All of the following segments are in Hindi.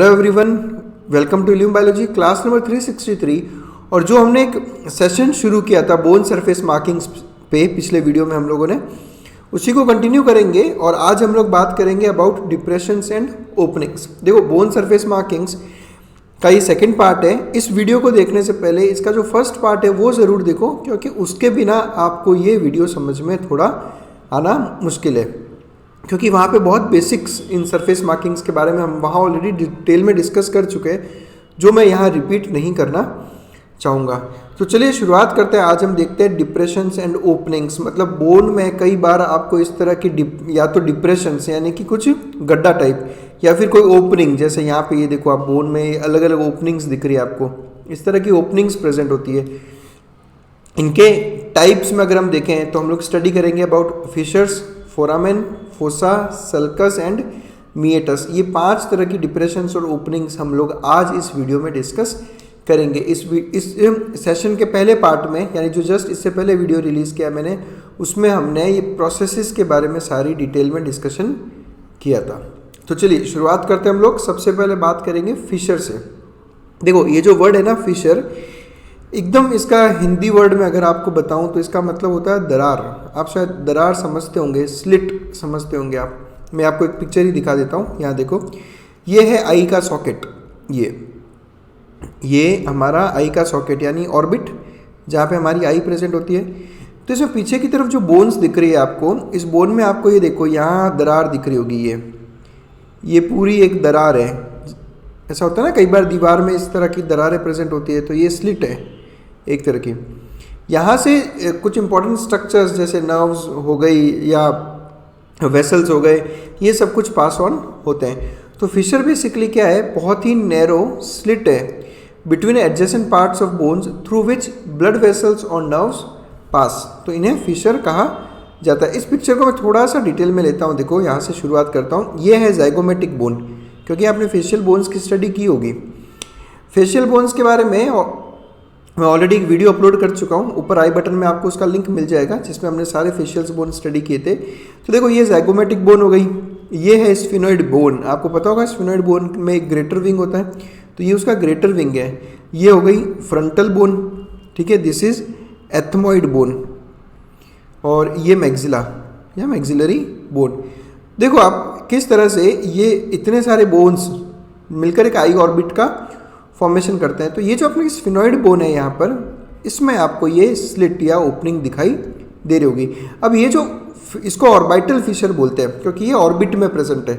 Hello everyone, welcome to Illume biology class number 363। और जो हमने एक सेशन शुरू किया था बोन सरफेस मार्किंग्स पे पिछले वीडियो में हम लोगों ने उसी को कंटिन्यू करेंगे। और आज हम लोग बात करेंगे अबाउट डिप्रेशंस एंड ओपनिंग्स। देखो, बोन सरफेस मार्किंग्स का ये सेकंड पार्ट है। इस वीडियो को देखने से पहले इसका जो फर्स्ट पार्ट है वो ज़रूर देखो, क्योंकि उसके बिना आपको ये वीडियो समझ में थोड़ा आना मुश्किल है, क्योंकि वहाँ पे बहुत बेसिक्स इन सरफेस मार्किंग्स के बारे में हम वहाँ ऑलरेडी डिटेल में डिस्कस कर चुके हैं, जो मैं यहाँ रिपीट नहीं करना चाहूँगा। तो चलिए शुरुआत करते हैं। आज हम देखते हैं डिप्रेशंस एंड ओपनिंग्स। मतलब बोन में कई बार आपको इस तरह की या तो डिप्रेशंस यानी कि कुछ गड्ढा टाइप, या फिर कोई ओपनिंग, जैसे यहाँ पे ये देखो आप बोन में अलग अलग ओपनिंग्स दिख रही है आपको, इस तरह की ओपनिंग्स प्रेजेंट होती है। इनके टाइप्स में अगर हम देखें तो हम लोग स्टडी करेंगे about fissures, foramen, fossa, sulcus and meatus. ये 5 तरह की डिप्रेशंस और ओपनिंग्स हम लोग आज इस वीडियो में डिस्कस करेंगे। इस सेशन के पहले पार्ट में, यानी जो जस्ट इससे पहले वीडियो रिलीज़ किया मैंने, उसमें हमने ये प्रोसेसेस के बारे में सारी डिटेल में डिस्कशन किया था। तो चलिए शुरुआत करते हैं हम लोग। सबसे पहले बात करेंगे फिशर से। देखो, ये जो वर्ड है ना फिशर, एकदम इसका हिंदी वर्ड में अगर आपको बताऊं तो इसका मतलब होता है दरार। आप शायद दरार समझते होंगे, स्लिट समझते होंगे आप। मैं आपको एक पिक्चर ही दिखा देता हूं। यहाँ देखो, ये है आई का सॉकेट। ये हमारा आई का सॉकेट यानी ऑर्बिट, जहाँ पे हमारी आई प्रेजेंट होती है। तो इसमें पीछे की तरफ जो बोन्स दिख रही है आपको, इस बोन में आपको ये देखो यहाँ दरार दिख रही होगी। ये पूरी एक दरार है। ऐसा होता है ना, कई बार दीवार में इस तरह की दरारें प्रेजेंट होती है, तो ये स्लिट है एक तरह की। यहाँ से कुछ इंपॉर्टेंट स्ट्रक्चर्स जैसे नर्व्स हो गई या वेसल्स हो गए, ये सब कुछ पास ऑन होते हैं। तो फिशर बेसिकली क्या है, बहुत ही नैरो स्लिट है between adjacent parts of bones through which blood vessels और नर्व्स पास। तो इन्हें फिशर कहा जाता है। इस पिक्चर को मैं थोड़ा सा डिटेल में लेता हूँ। देखो, यहाँ से शुरुआत करता हूँ। ये है ज़ाइगोमेटिक बोन, क्योंकि आपने फेशियल बोन्स की स्टडी की होगी। फेशियल बोन्स के बारे में मैं ऑलरेडी एक वीडियो अपलोड कर चुका हूँ। ऊपर आई बटन में आपको उसका लिंक मिल जाएगा, जिसमें हमने सारे फेशियल बोन स्टडी किए थे। तो देखो, ये ज़ाइगोमेटिक बोन हो गई। ये है स्फिनोइड बोन। आपको पता होगा स्फिनोइड बोन में एक ग्रेटर विंग होता है, तो ये उसका ग्रेटर विंग है। ये हो गई फ्रंटल बोन, ठीक है, दिस इज एथमोइड बोन। और ये मैक्सिला या मैक्सिलरी बोन। देखो आप किस तरह से ये इतने सारे बोन्स मिलकर एक आई ऑर्बिट का फॉर्मेशन करते हैं। तो ये जो अपनी स्फिनोइड बोन है यहाँ पर, इसमें आपको ये स्लिट या ओपनिंग दिखाई दे रही होगी। अब ये जो इसको ऑर्बिटल फिशर बोलते हैं, क्योंकि ये ऑर्बिट में प्रेजेंट है।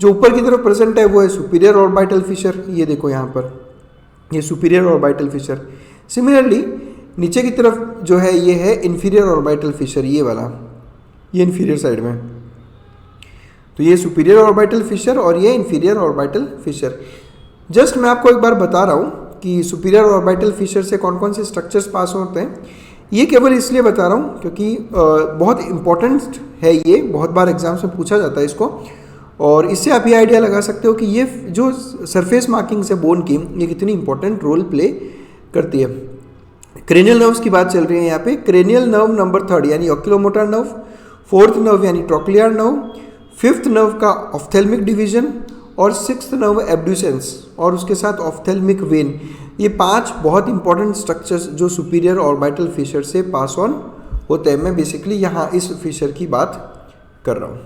जो ऊपर की तरफ प्रेजेंट है वो है सुपीरियर ऑर्बिटल फिशर। ये देखो यहाँ पर, ये सुपीरियर ऑर्बिटल फिशर। सिमिलरली नीचे की तरफ जो है ये है इन्फीरियर ऑर्बिटल फिशर, ये वाला, ये इन्फीरियर साइड में। तो ये सुपीरियर ऑर्बिटल फिशर और ये इन्फीरियर ऑर्बिटल फिशर। जस्ट मैं आपको एक बार बता रहा हूँ कि सुपीरियर ऑर्बिटल फिशर से कौन कौन से स्ट्रक्चर्स पास होते हैं। ये केवल इसलिए बता रहा हूँ क्योंकि बहुत इंपॉर्टेंट है। ये बहुत बार एग्जाम्स में पूछा जाता है इसको, और इससे आप ये आइडिया लगा सकते हो कि ये जो सरफेस मार्किंग्स है बोन की, ये कितनी इंपॉर्टेंट रोल प्ले करती है। क्रेनियल नर्व्स की बात चल रही है यहाँ पे। क्रेनियल नर्व नंबर 3 यानी ऑक्यूलोमोटर नर्व, 4th नर्व यानी ट्रोक्लियर नर्व, 5th नर्व का ऑफ्थेल्मिक डिवीजन, और 6th नर्व एब्ड्यूसेंस, और उसके साथ ऑफ्थेल्मिक वेन। ये 5 बहुत इंपॉर्टेंट स्ट्रक्चर्स जो सुपीरियर ऑर्बिटल फिशर से पास ऑन होते हैं। मैं बेसिकली यहाँ इस फिशर की बात कर रहा हूँ।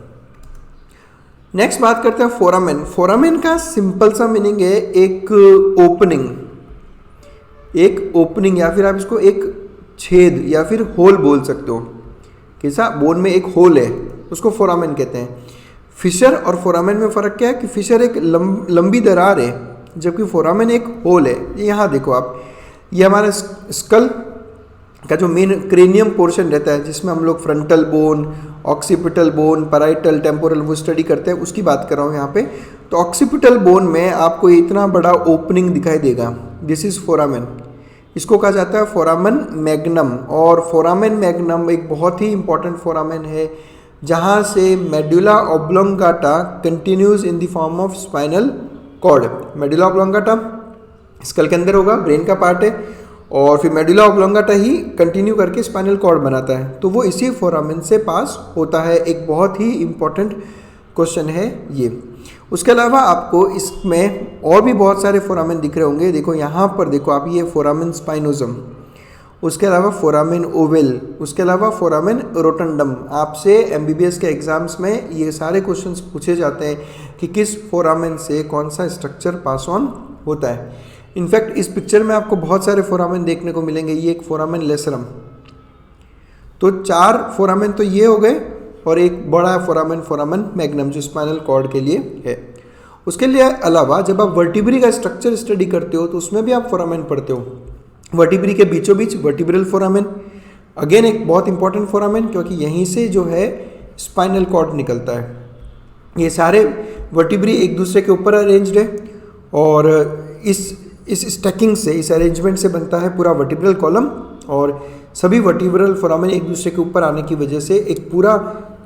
नेक्स्ट बात करते हैं फोरामेन। फोरामेन का सिंपल सा मीनिंग है एक ओपनिंग, एक ओपनिंग, या फिर आप इसको एक छेद या फिर होल बोल सकते हो। कैसा, बोन में एक होल है, उसको फोरामेन कहते हैं। फिशर और फोरामेन में फ़र्क क्या है कि फिशर एक लंबी दरार है, जबकि फोरामेन एक होल है। यहाँ देखो आप, ये हमारा स्कल का जो मेन क्रेनियम पोर्शन रहता है, जिसमें हम लोग frontal bone, occipital bone, parietal, temporal वो स्टडी करते हैं, उसकी बात कर रहा हूँ यहाँ पे। तो ऑक्सीपिटल बोन में आपको इतना बड़ा ओपनिंग दिखाई देगा, दिस इज फोरामेन। इसको कहा जाता है फोरामेन मैग्नम। और फोरामेन मैग्नम एक बहुत ही इंपॉर्टेंट फोरामेन है, जहाँ से medulla oblongata continues in the form of spinal cord. Medulla oblongata skull के अंदर होगा, ब्रेन का पार्ट है, और फिर मेडुला ऑब्लोंगाटा ही कंटिन्यू करके स्पाइनल कॉर्ड बनाता है। तो वो इसी फोरामेन से पास होता है। एक बहुत ही इंपॉर्टेंट क्वेश्चन है ये। उसके अलावा आपको इसमें और भी बहुत सारे फोरामेन दिख रहे होंगे। देखो यहाँ पर देखो आप, ये फोरामेन स्पाइनोजम, उसके अलावा फोरामेन ओवेल, उसके अलावा फोरामेन रोटंडम। आपसे एमबीबीएस के एग्जाम्स में ये सारे क्वेश्चंस पूछे जाते हैं कि किस फोरामेन से कौन सा स्ट्रक्चर पास ऑन होता है। इनफैक्ट इस पिक्चर में आपको बहुत सारे फोरामेन देखने को मिलेंगे। ये एक फोरामेन लेसरम, तो 4 फोरामेन तो ये हो गए और एक बड़ा फोरामेन, फोरामेन मैग्नम, जो स्पाइनल कॉर्ड के लिए है। उसके लिए अलावा जब आप वर्टिब्री का स्ट्रक्चर स्टडी करते हो तो उसमें भी आप फोरामेन पढ़ते हो। वर्टिब्री के बीचों बीच वर्टिब्रल फोरामेन, अगेन एक बहुत इंपॉर्टेंट फोरामेन, क्योंकि यहीं से जो है स्पाइनल कॉर्ड निकलता है। ये सारे वर्टिब्री एक दूसरे के ऊपर अरेंज्ड है और इस स्टैकिंग से, इस अरेंजमेंट से बनता है पूरा वर्टिब्रल कॉलम, और सभी वर्टिब्रल फोरामेन एक दूसरे के ऊपर आने की वजह से एक पूरा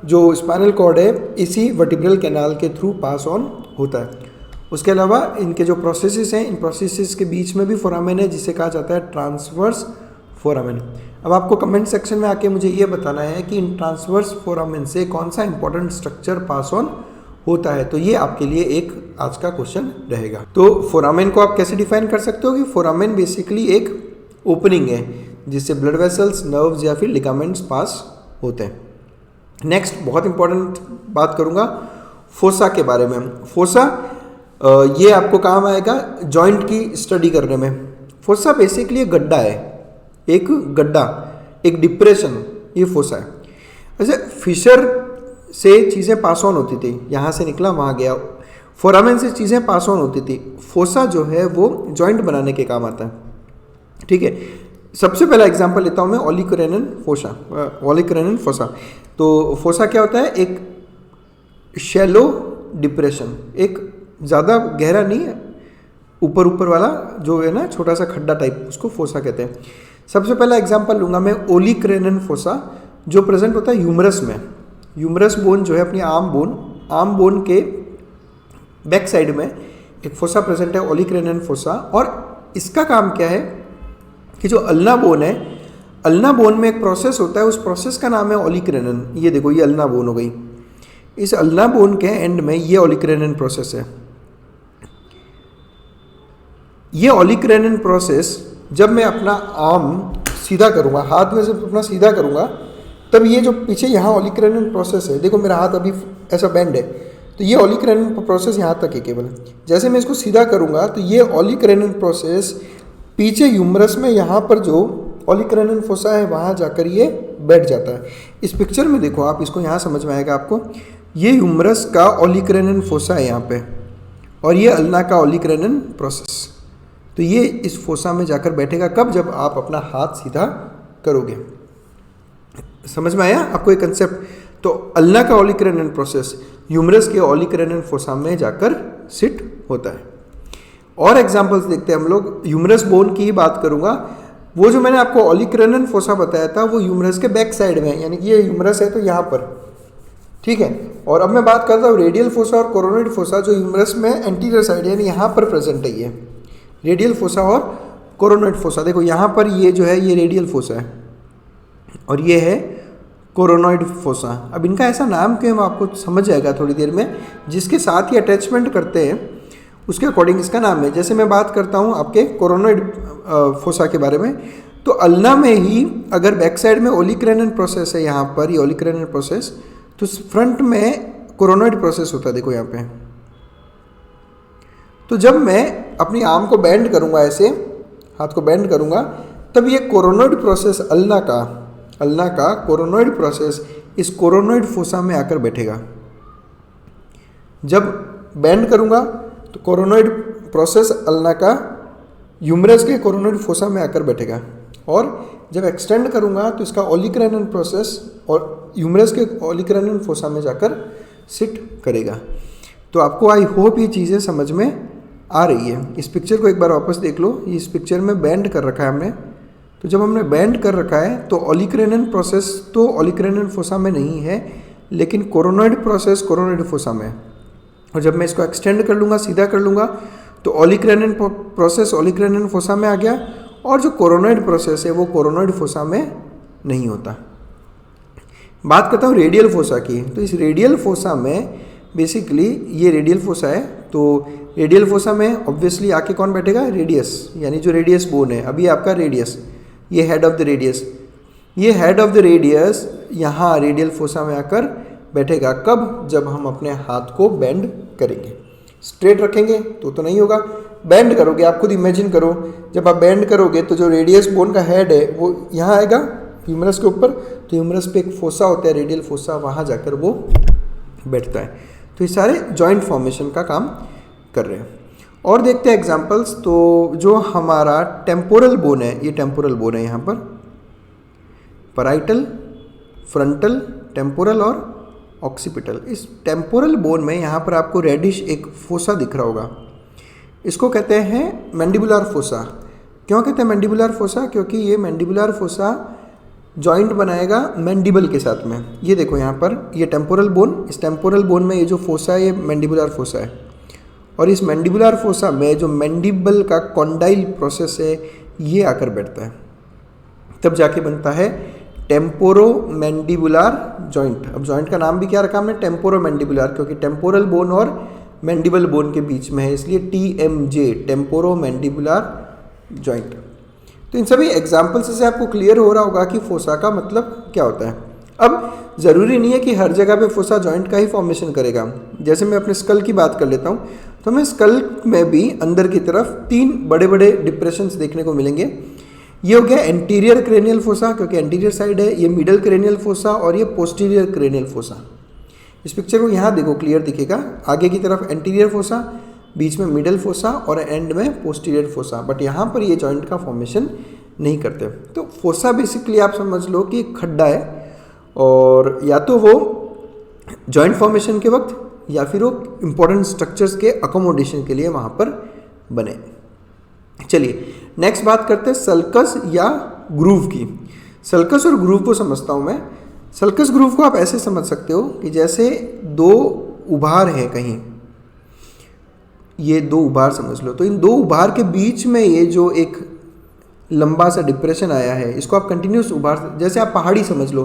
जो स्पाइनल कॉर्ड है इसी वर्टिब्रल कैनाल के थ्रू पास ऑन होता है। उसके अलावा इनके जो प्रोसेसेस हैं, इन प्रोसेसेस के बीच में भी फोरामेन है जिसे कहा जाता है ट्रांसवर्स फोरामेन। अब आपको कमेंट सेक्शन में आके मुझे ये बताना है कि इन ट्रांसवर्स फोरामेन से कौन सा इंपॉर्टेंट स्ट्रक्चर पास ऑन होता है। तो ये आपके लिए एक आज का क्वेश्चन रहेगा। तो फोरामेन को आप कैसे डिफाइन कर सकते हो कि फोरामेन बेसिकली एक ओपनिंग है जिससे ब्लड वेसल्स, नर्व्स या फिर लिगामेंट्स पास होते हैं। नेक्स्ट बहुत इंपॉर्टेंट बात करूँगा फोसा के बारे में। फोसा ये आपको काम आएगा जॉइंट की स्टडी करने में। फोसा बेसिकली एक गड्ढा है, एक गड्ढा, एक डिप्रेशन, ये फोसा है। वैसे फिशर से चीज़ें पास ऑन होती थी, यहाँ से निकला वहाँ गया, फोरामेन से चीज़ें पास ऑन होती थी। फोसा जो है वो जॉइंट बनाने के काम आता है, ठीक है। सबसे पहला एग्जांपल लेता हूँ मैं ओलिकोरेनन फोसा, ओलिकोरेनन फोसा। तो फोसा क्या होता है? एक शैलो डिप्रेशन, एक ज़्यादा गहरा नहीं है, ऊपर ऊपर वाला जो है ना, छोटा सा खड्डा टाइप, उसको फोसा कहते हैं। सबसे पहला एग्जांपल लूँगा मैं ओलिकोरेनन फोसा, जो प्रेजेंट होता है ह्यूमरस में। ह्यूमरस बोन जो है अपनी आर्म बोन के बैक साइड में एक फोसा प्रेजेंट है, ओलिकोरेनन फोसा। और इसका काम क्या है कि जो अल्ना बोन है, अल्ना बोन में एक प्रोसेस होता है, उस प्रोसेस का नाम है ओलिकोरेनन। ये देखो, ये अल्ना बोन हो गई। इस अल्ना बोन के एंड में ये ओलिकोरेनन प्रोसेस है। ये ओलिकोरेनन प्रोसेस जब मैं अपना आर्म सीधा करूँगा, हाथ में जब अपना सीधा करूँगा, तब ये जो पीछे यहाँ ओलिकोरेनन प्रोसेस है, देखो मेरा हाथ अभी ऐसा बेंड है, तो ये ओलिकोरेनन प्रोसेस यहाँ तक है केवल। जैसे मैं इसको सीधा करूँगा तो ये ओलिकोरेनन प्रोसेस पीछे ह्यूमरस में, यहाँ पर जो ओलिकोरेनन फोसा है वहाँ जाकर ये बैठ जाता है। इस पिक्चर में देखो आप, इसको यहाँ समझ में आएगा आपको। ये ह्यूमरस का ओलिकोरेनन फोसा है यहाँ पे, और ये अल्ना का ओलिकोरेनन प्रोसेस। तो ये इस फोसा में जाकर बैठेगा कब? जब आप अपना हाथ सीधा करोगे। समझ में आया आपको ये कंसेप्ट? तो अल्ना का ओलिकोरेनन प्रोसेस ह्यूमरस के ओलिकोरेनन फोसा में जाकर सिट होता है। और एग्जांपल्स देखते हैं हम लोग। ह्यूमरस बोन की ही बात करूंगा। वो जो मैंने आपको ओलिकोरेनन फोसा बताया था वो ह्यूमरस के बैक साइड में है, यानी कि ये ह्यूमरस है तो यहाँ पर, ठीक है। और अब मैं बात करता हूँ रेडियल फोसा और कोरोनॉइड फोसा, जो ह्यूमरस में एंटीरियर साइड यानी यहाँ पर प्रेजेंट है। ये रेडियल फोसा और कोरोनॉइड फोसा। देखो यहाँ पर ये जो है ये रेडियल फोसा है और ये है कोरोनॉइड फोसा। अब इनका ऐसा नाम क्यों है आपको समझ जाएगा थोड़ी देर में। जिसके साथ ही अटैचमेंट करते हैं उसके अकॉर्डिंग इसका नाम है। जैसे मैं बात करता हूँ आपके कोरोनॉइड फोसा के बारे में, तो अल्ना में ही अगर बैक साइड में ओलिकोरेनन प्रोसेस है, यहाँ पर ये ओलिकोरेनन प्रोसेस, तो फ्रंट में कोरोनॉइड प्रोसेस होता है। देखो यहाँ पे, तो जब मैं अपनी आर्म को बेंड करूँगा, ऐसे हाथ को बेंड करूँगा, तब ये कोरोनॉइड प्रोसेस अल्ना का कोरोनॉइड प्रोसेस इस कोरोनॉइड फोसा में आकर बैठेगा। जब बेंड करूँगा तो कोरोनॉइड प्रोसेस अल्ना का ह्यूमरस के कोरोनॉइड फोसा में आकर बैठेगा, और जब एक्सटेंड करूँगा तो इसका ओलिकोरेनन प्रोसेस और ह्यूमरस के ओलिकोरेनन फोसा में जाकर सिट करेगा। तो आपको आई होप ये चीज़ें समझ में आ रही है। इस पिक्चर को एक बार वापस देख लो। इस पिक्चर में बेंड कर रखा है हमने, तो जब हमने बेंड कर रखा है तो ओलिकोरेनन प्रोसेस तो ओलिकोरेनन फोसा में नहीं है, लेकिन कोरोनॉइड प्रोसेस कोरोनॉइड फोसा में है। और जब मैं इसको एक्सटेंड कर लूँगा, सीधा कर लूँगा, तो ओलिकोरेनन प्रोसेस ओलिकोरेनन फोसा में आ गया, और जो कोरोनॉइड प्रोसेस है वो कोरोनॉइड फोसा में नहीं होता। बात करता हूँ रेडियल फोसा की। तो इस रेडियल फोसा में बेसिकली ये रेडियल फोसा है, तो रेडियल फोसा में ऑब्वियसली आके कौन बैठेगा, रेडियस, यानी जो रेडियस बोन है, अभी आपका रेडियस, ये हेड ऑफ द रेडियस, ये हेड ऑफ द रेडियस यहाँ रेडियल फोसा में आकर बैठेगा। कब, जब हम अपने हाथ को बेंड करेंगे। स्ट्रेट रखेंगे तो नहीं होगा, बेंड करोगे, आप खुद इमेजिन करो, जब आप बेंड करोगे तो जो रेडियस बोन का हेड है वो यहाँ आएगा ह्यूमरस के ऊपर, तो ह्यूमरस पे एक फोसा होता है रेडियल फोसा, वहाँ जाकर वो बैठता है। तो ये सारे जॉइंट फॉर्मेशन का काम कर रहे हैं। और देखते हैं एग्जांपल्स। तो जो हमारा टेम्पोरल बोन है, ये टेम्पोरल बोन है, यहाँ पर पैराइटल, फ्रंटल, टेम्पोरल और ऑक्सीपिटल। इस टेम्पोरल बोन में यहाँ पर आपको रेडिश एक फोसा दिख रहा होगा, इसको कहते हैं मैंडिबुलर फोसा। क्यों कहते हैं मैंडिबुलर फोसा, क्योंकि ये मैंडिबुलर फोसा जॉइंट बनाएगा मैंडिबल के साथ में। ये देखो यहाँ पर ये टेम्पोरल बोन, इस टेम्पोरल बोन में ये जो फोसा है ये मैंडिबुलर फोसा है, और इस मैंडिबुलर फोसा में जो मैंडिबल का कॉन्डाइल प्रोसेस है ये आकर बैठता है, तब जाके बनता है टेम्पोरो मैंडिबुलर जॉइंट। अब जॉइंट का नाम भी क्या रखा हमने, टेम्पोरो मैंडिबुलर, क्योंकि टेम्पोरल बोन और मैंडिबल बोन के बीच में है, इसलिए TMJ, टेम्पोरो मैंडिबुलर जॉइंट। तो इन सभी एग्जाम्पल्स से आपको क्लियर हो रहा होगा कि फोसा का मतलब क्या होता है। अब ज़रूरी नहीं है कि हर जगह पे फोसा जॉइंट का ही फॉर्मेशन करेगा। जैसे मैं अपने स्कल की बात कर लेता हूँ, तो हमें स्कल में भी अंदर की तरफ 3 बड़े बड़े डिप्रेशंस देखने को मिलेंगे। ये हो गया एंटीरियर क्रेनियल फोसा, क्योंकि एंटीरियर साइड है, ये मिडल क्रेनियल फोसा और ये पोस्टीरियर क्रेनियल फोसा। इस पिक्चर को यहाँ देखो, क्लियर दिखेगा, आगे की तरफ एंटीरियर फोसा, बीच में मिडल फोसा और एंड में पोस्टीरियर फोसा, बट यहाँ पर ये जॉइंट का फॉर्मेशन नहीं करते। तो फोसा बेसिकली आप समझ लो कि एक खड्डा है, और या तो वो जॉइंट फॉर्मेशन के वक्त या फिर वो इंपॉर्टेंट स्ट्रक्चर्स के अकोमोडेशन के लिए वहाँ पर बने। चलिए नेक्स्ट बात करते हैं सल्कस या ग्रूव की। सल्कस और ग्रूव को समझता हूँ मैं। सल्कस ग्रूव को आप ऐसे समझ सकते हो कि जैसे 2 उभार हैं कहीं, ये 2 उभार समझ लो, तो इन 2 उभार के बीच में ये जो एक लंबा सा डिप्रेशन आया है, इसको आप कंटिन्यूस उभार, जैसे आप पहाड़ी समझ लो,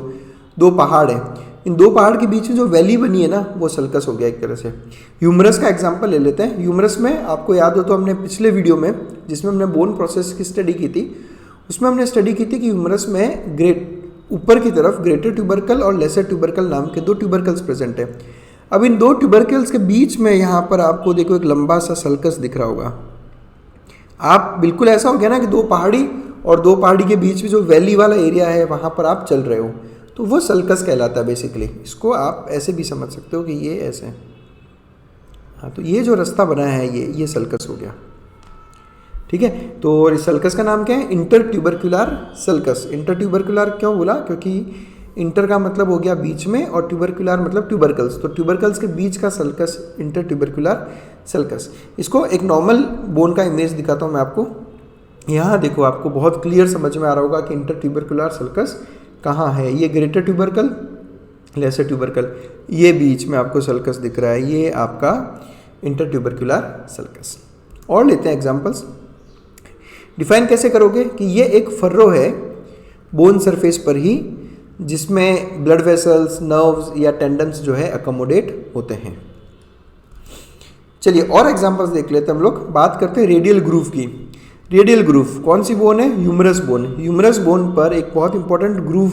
2 पहाड़ हैं, इन 2 पहाड़ के बीच में जो वैली बनी है ना, वो सल्कस हो गया एक तरह से। ह्यूमरस का एग्जांपल ले लेते हैं। ह्यूमरस में आपको याद हो तो हमने पिछले वीडियो में, जिसमें हमने बोन प्रोसेस की स्टडी की थी, उसमें हमने स्टडी की थी कि ह्यूमरस में ऊपर की तरफ ग्रेटर ट्यूबरकल और लेसर ट्यूबरकल नाम के 2 ट्यूबरकल्स प्रेजेंट है। अब इन 2 ट्यूबरकल्स के बीच में यहाँ पर आपको देखो एक लंबा सा सल्कस दिख रहा होगा। आप बिल्कुल ऐसा हो गया ना कि 2 पहाड़ी और 2 पहाड़ी के बीच में जो वैली वाला एरिया है वहाँ पर आप चल रहे हो, तो वो सल्कस कहलाता है बेसिकली। इसको आप ऐसे भी समझ सकते हो कि ये ऐसे, हाँ, तो ये जो रास्ता बना है ये सल्कस हो गया, ठीक है। तो इस सल्कस का नाम क्या है, inter tubercular sulcus. Inter tubercular क्यों बोला, क्योंकि इंटर का मतलब हो गया बीच में और ट्यूबरकुलर मतलब ट्यूबरकल्स, तो ट्यूबरकल्स के बीच का सल्कस इंटर ट्यूबरकुलर सल्कस। इसको एक नॉर्मल बोन का इमेज दिखाता हूँ मैं आपको। यहाँ देखो, आपको बहुत क्लियर समझ में आ रहा होगा कि इंटर ट्यूबरकुलर सल्कस कहाँ है। ये ग्रेटर ट्यूबरकल, लेसर ट्यूबरकल, ये बीच में आपको सल्कस दिख रहा है, ये आपका इंटर ट्यूबरकुलर सल्कस। और लेते हैं एग्जांपल्स। डिफाइन कैसे करोगे कि ये एक फर्रो है बोन सरफेस पर ही, जिसमें ब्लड वेसल्स, नर्व्स या टेंडन्स जो है अकोमोडेट होते हैं। चलिए और एग्जांपल्स देख लेते हैं हम लोग। बात करते हैं रेडियल ग्रूव की। रेडियल ग्रूव कौन सी बोन है, ह्यूमरस बोन। ह्यूमरस बोन पर एक बहुत इंपॉर्टेंट ग्रूव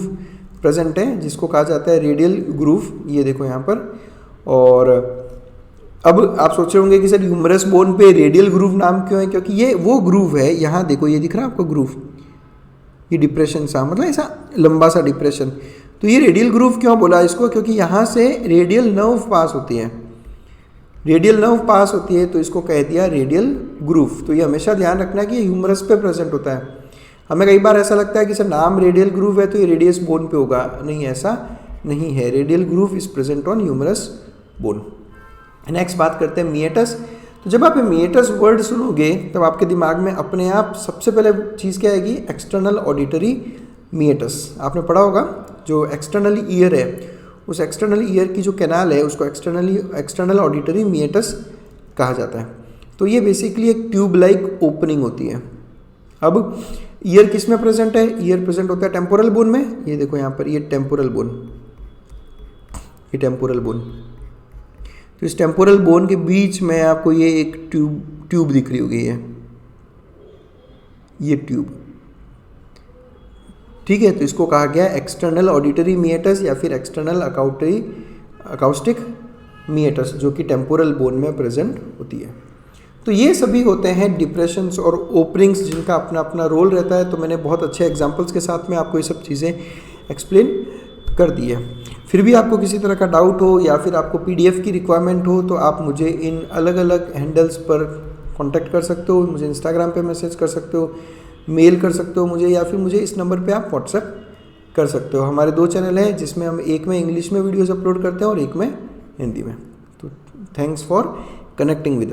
प्रेजेंट है जिसको कहा जाता है रेडियल ग्रूव। ये देखो यहाँ पर। और अब आप सोच रहे होंगे कि सर ह्यूमरस बोन पे रेडियल ग्रूव नाम क्यों है, क्योंकि ये वो ग्रूव है, यहाँ देखो ये दिख रहा है आपको ग्रूव, ये डिप्रेशन सा, मतलब ऐसा लंबा सा डिप्रेशन। तो ये रेडियल ग्रूव क्यों बोला इसको, क्योंकि यहाँ से रेडियल नर्व पास होती है, रेडियल नर्व पास होती है, तो इसको कह दिया रेडियल ग्रूव। तो ये हमेशा ध्यान रखना कि ये ह्यूमरस पे प्रेजेंट होता है। हमें कई बार ऐसा लगता है कि सर नाम रेडियल ग्रूव है तो ये रेडियस बोन पे होगा, नहीं, ऐसा नहीं है। Radial groove is present on humerus bone. Next बात करते हैं मिएटस। तो जब आप मिएटस वर्ड सुनोगे तब आपके दिमाग में अपने आप सबसे पहले चीज़ क्या आएगी, एक्सटर्नल ऑडिटरी मिएटस। आपने पढ़ा होगा जो एक्सटर्नल ईयर है, उस एक्सटर्नल ईयर की जो कैनाल है उसको एक्सटर्नल ऑडिटरी मिएटस कहा जाता है। तो ये बेसिकली एक ट्यूब लाइक ओपनिंग होती है। अब ईयर किस में प्रेजेंट है, ईयर प्रेजेंट होता है टेम्पोरल बोन में। ये देखो यहाँ पर ये टेम्पोरल बोन, ये टेम्पोरल बोन। तो इस टेम्पोरल बोन के बीच में आपको ये एक ट्यूब दिख रही होगी, ये ट्यूब, ठीक है। तो इसको कहा गया एक्सटर्नल ऑडिटरी मीएटस या फिर एक्सटर्नल अकाउस्टिक मीएटस, जो कि टेम्पोरल बोन में प्रेजेंट होती है। तो ये सभी होते हैं डिप्रेशंस और ओपनिंग्स, जिनका अपना अपना रोल रहता है। तो मैंने बहुत अच्छे एग्जांपल्स के साथ में आपको ये सब चीज़ें एक्सप्लेन कर दी है। फिर भी आपको किसी तरह का डाउट हो या फिर आपको पीडीएफ की रिक्वायरमेंट हो तो आप मुझे इन अलग अलग हैंडल्स पर कांटेक्ट कर सकते हो, मुझे इंस्टाग्राम पे मैसेज कर सकते हो, मेल कर सकते हो मुझे, या फिर मुझे इस नंबर पे आप व्हाट्सएप कर सकते हो। हमारे 2 चैनल हैं, जिसमें हम एक में इंग्लिश में वीडियोज़ अपलोड करते हैं और एक में हिंदी में। तो thanks for connecting with us.